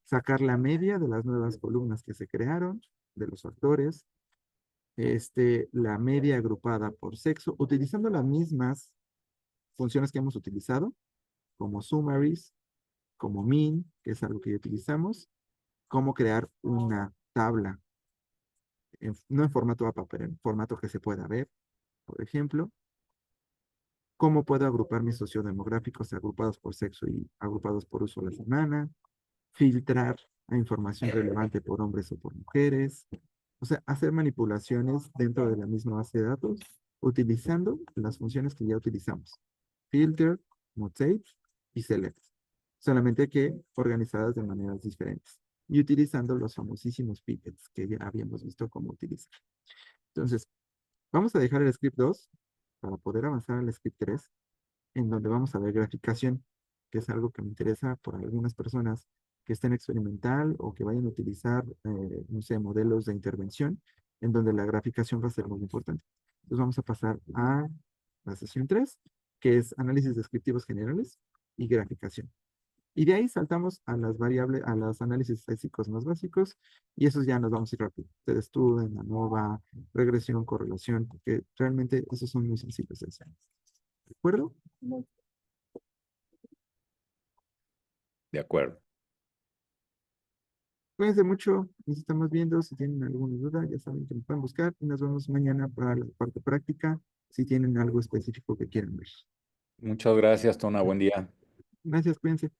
sacar la media de las nuevas columnas que se crearon, de los factores, la media agrupada por sexo, utilizando las mismas funciones que hemos utilizado, como summaries, como min, que es algo que ya utilizamos, cómo crear una tabla, no en formato APA, pero en formato que se pueda ver, por ejemplo, cómo puedo agrupar mis sociodemográficos agrupados por sexo y agrupados por uso a la semana, filtrar a información relevante por hombres o por mujeres, o sea, hacer manipulaciones dentro de la misma base de datos utilizando las funciones que ya utilizamos. Filter, mutate y select. Solamente que organizadas de maneras diferentes. Y utilizando los famosísimos pickets que ya habíamos visto cómo utilizar. Entonces, vamos a dejar el script 2 para poder avanzar al script 3, en donde vamos a ver graficación, que es algo que me interesa por algunas personas que estén experimental o que vayan a utilizar, no sé, modelos de intervención, en donde la graficación va a ser muy importante. Entonces vamos a pasar a la sesión 3, que es análisis descriptivos generales y graficación. Y de ahí saltamos a las variables, a los análisis estadísticos más básicos, y esos ya nos vamos a ir rápido. Ustedes estudian, ANOVA, regresión, correlación, porque realmente esos son muy sencillos de hacer. ¿De acuerdo? De acuerdo. Cuídense mucho, nos estamos viendo. Si tienen alguna duda, ya saben que me pueden buscar y nos vemos mañana para la parte práctica, si tienen algo específico que quieran ver. Muchas gracias, Tona. Buen día. Gracias, cuídense.